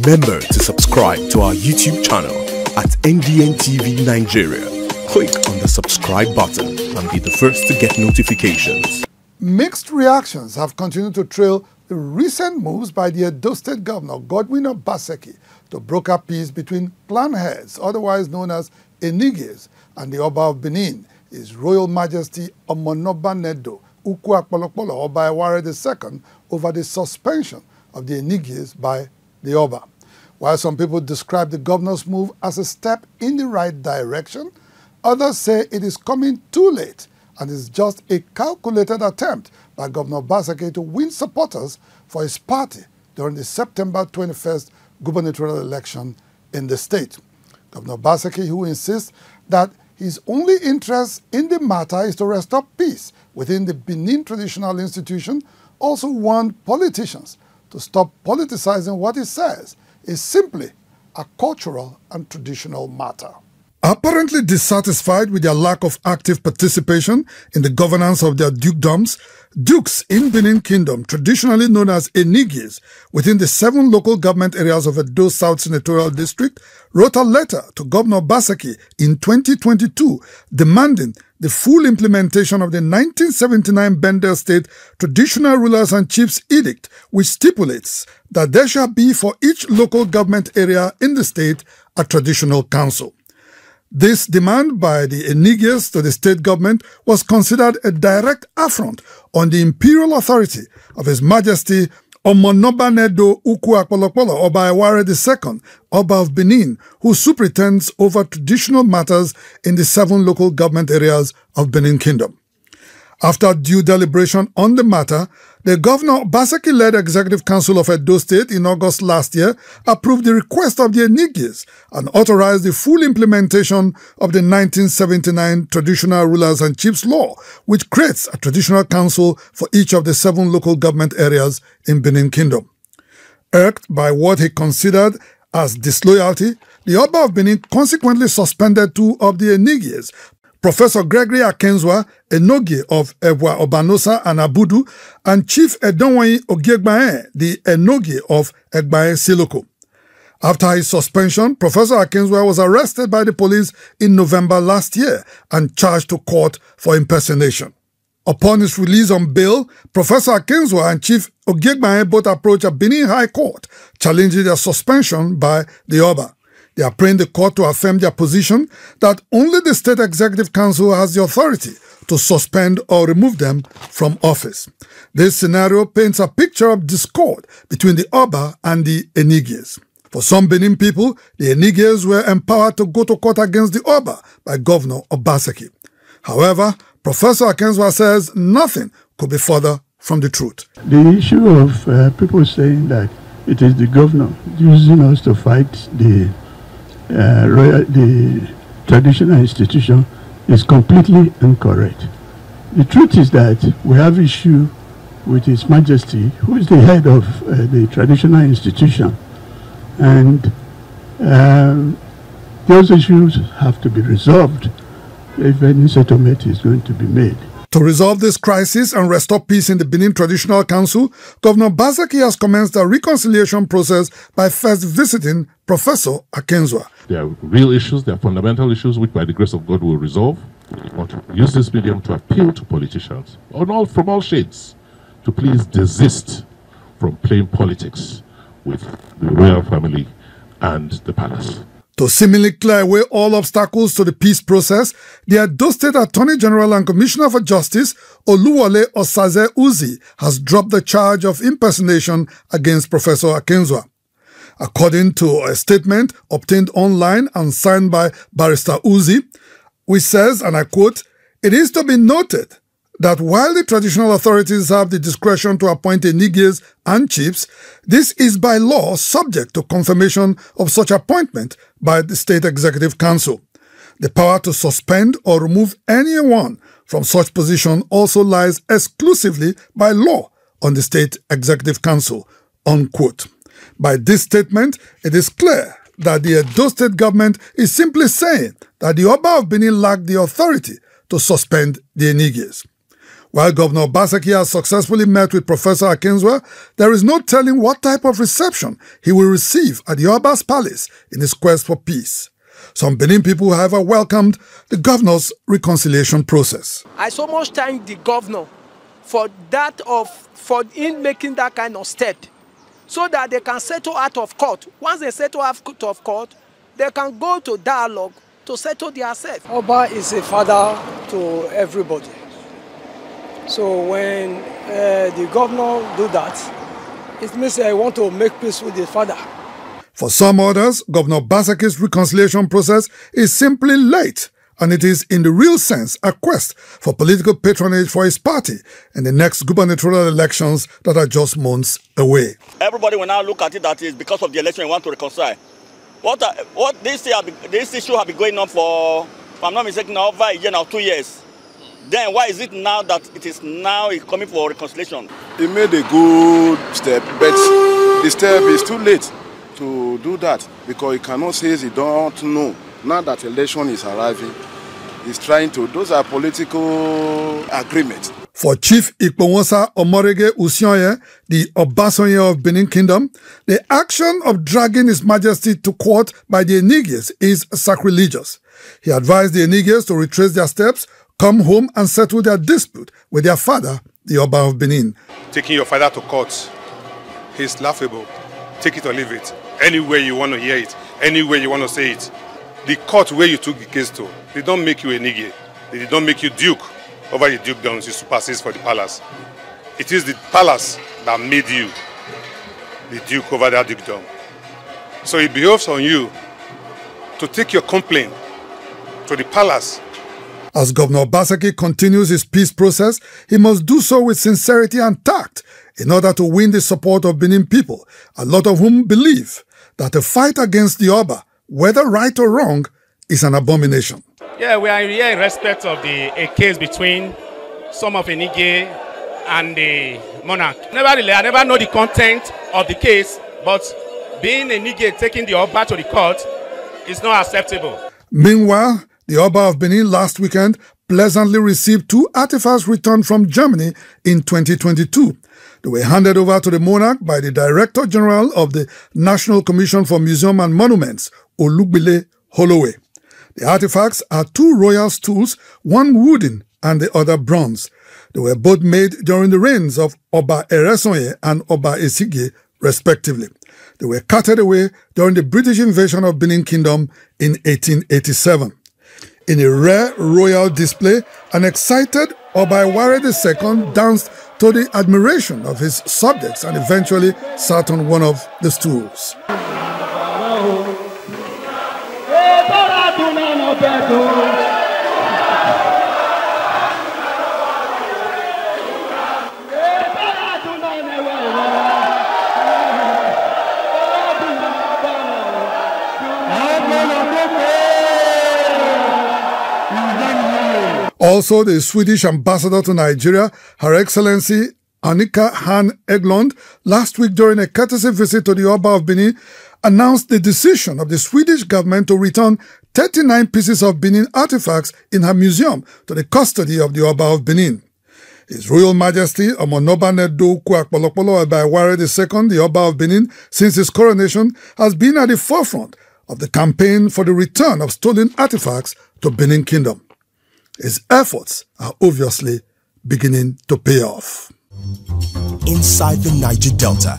Remember to subscribe to our YouTube channel at NDN TV Nigeria. Click on the subscribe button and be the first to get notifications. Mixed reactions have continued to trail the recent moves by the Edo State Governor Godwin Obaseki to broker peace between clan heads, otherwise known as Enigies, and the Oba of Benin, His Royal Majesty Omonoba Nedo Ukwu Akpolokpolo Oba Eware II, over the suspension of the Enigies by the Oba. While some people describe the governor's move as a step in the right direction, others say it is coming too late and is just a calculated attempt by Governor Obaseki to win supporters for his party during the September 21st gubernatorial election in the state. Governor Obaseki, who insists that his only interest in the matter is to restore peace within the Benin Traditional Institution, also warned politicians to stop politicizing what he says is simply a cultural and traditional matter. Apparently dissatisfied with their lack of active participation in the governance of their dukedoms, dukes in Benin Kingdom, traditionally known as Enigies, within the 7 local government areas of Edo South Senatorial District, wrote a letter to Governor Obaseki in 2022 demanding the full implementation of the 1979 Bendel State Traditional Rulers and Chiefs Edict, which stipulates that there shall be for each local government area in the state a traditional council. This demand by the Enigies to the state government was considered a direct affront on the imperial authority of His Majesty Omonoba Nedo Ukwu Akpolokpolo Oba Eware II, Oba of Benin, who superintends over traditional matters in the 7 local government areas of Benin Kingdom. After due deliberation on the matter, the Governor Obaseki-led Executive Council of Edo State in August last year approved the request of the Enigies and authorized the full implementation of the 1979 Traditional Rulers and Chiefs Law, which creates a traditional council for each of the 7 local government areas in Benin Kingdom. Irked by what he considered as disloyalty, the Oba of Benin consequently suspended 2 of the Enigies, Professor Gregory Akenzwa Enogie of Ewa Obanosa and Abudu, and Chief Edonwanyi Ogiegbae, the Enogie of Egbae Siloko. After his suspension, Professor Akenzwa was arrested by the police in November last year and charged to court for impersonation. Upon his release on bail, Professor Akenzwa and Chief Ogiegbae both approached a Benin High Court, challenging their suspension by the Oba. They are praying the court to affirm their position that only the State Executive Council has the authority to suspend or remove them from office. This scenario paints a picture of discord between the Oba and the Enigies. For some Benin people, the Enigies were empowered to go to court against the Oba by Governor Obaseki. However, Professor Akenzwa says nothing could be further from the truth. The issue of people saying that it is the governor using us to fight the traditional institution is completely incorrect. The truth is that we have issue with His Majesty, who is the head of the traditional institution, and those issues have to be resolved if any settlement is going to be made. To resolve this crisis and restore peace in the Benin Traditional Council, Governor Obaseki has commenced a reconciliation process by first visiting Professor Akenzwa. There are real issues, there are fundamental issues which by the grace of God will resolve. I want to use this medium to appeal to politicians from all shades to please desist from playing politics with the royal family and the palace. To seemingly clear away all obstacles to the peace process, the Edo State Attorney General and Commissioner for Justice, Oluwole Osaze Uzi, has dropped the charge of impersonation against Professor Akenzwa. According to a statement obtained online and signed by Barrister Uzi, which says, and I quote, "It is to be noted that while the traditional authorities have the discretion to appoint Enigies and chiefs, this is by law subject to confirmation of such appointment by the State Executive Council. The power to suspend or remove anyone from such position also lies exclusively by law on the State Executive Council," unquote. By this statement, it is clear that the Edo State government is simply saying that the Oba of Benin lacked the authority to suspend the Enigies. While Governor Obaseki has successfully met with Professor Akinzua, there is no telling what type of reception he will receive at the Oba's palace in his quest for peace. Some Benin people, however, welcomed the governor's reconciliation process. I so much thank the governor for in making that kind of step, so that they can settle out of court. Once they settle out of court, they can go to dialogue to settle their self. Oba is a father to everybody. So when the governor do that, it means they want to make peace with the father. For some others, Governor Obaseki's reconciliation process is simply late, and it is in the real sense a quest for political patronage for his party in the next gubernatorial elections that are just months away. Everybody will now look at it that is because of the election we want to reconcile. What this issue have been going on for, if I'm not mistaken, over a year now, 2 years. Then why is it now that it is coming for reconciliation? He made a good step, but the step is too late to do that, because he cannot say he don't know. Now that election is arriving, he's trying to, those are political agreements. For Chief Ikponwosa Omorege Usionye, the Obasonye of Benin Kingdom, the action of dragging His Majesty to court by the Enigies is sacrilegious. He advised the Enigies to retrace their steps, come home and settle their dispute with their father, the Oba of Benin. Taking your father to court is laughable. Take it or leave it. Anywhere you want to hear it, anywhere you want to say it. The court where you took the case to, they don't make you a Enigie. They don't make you duke over the dukedoms you supersede for the palace. It is the palace that made you the duke over that dukedom. So it behoves on you to take your complaint to the palace. As Governor Obaseki continues his peace process, he must do so with sincerity and tact in order to win the support of Benin people, a lot of whom believe that a fight against the Oba, whether right or wrong, is an abomination. Yeah, we are here in respect of a case between some of Enige and the monarch. Nevertheless, I never know the content of the case, but being Enige taking the Oba to the court is not acceptable. Meanwhile, the Oba of Benin last weekend pleasantly received 2 artifacts returned from Germany in 2022. They were handed over to the monarch by the Director General of the National Commission for Museum and Monuments, Olugbile Holloway. The artifacts are 2 royal stools, one wooden and the other bronze. They were both made during the reigns of Oba Eresonye and Oba Esige, respectively. They were carted away during the British invasion of Benin Kingdom in 1887. In a rare royal display, an excited Oba Eware II danced to the admiration of his subjects and eventually sat on one of the stools. Also, the Swedish ambassador to Nigeria, Her Excellency Annika Han Eglund, last week during a courtesy visit to the Oba of Benin, announced the decision of the Swedish government to return 39 pieces of Benin artifacts in her museum to the custody of the Oba of Benin. His Royal Majesty Omonoba Nedo Kwakpolokpolo Oba Eware II, the Oba of Benin, since his coronation, has been at the forefront of the campaign for the return of stolen artifacts to Benin Kingdom. His efforts are obviously beginning to pay off. Inside the Niger Delta,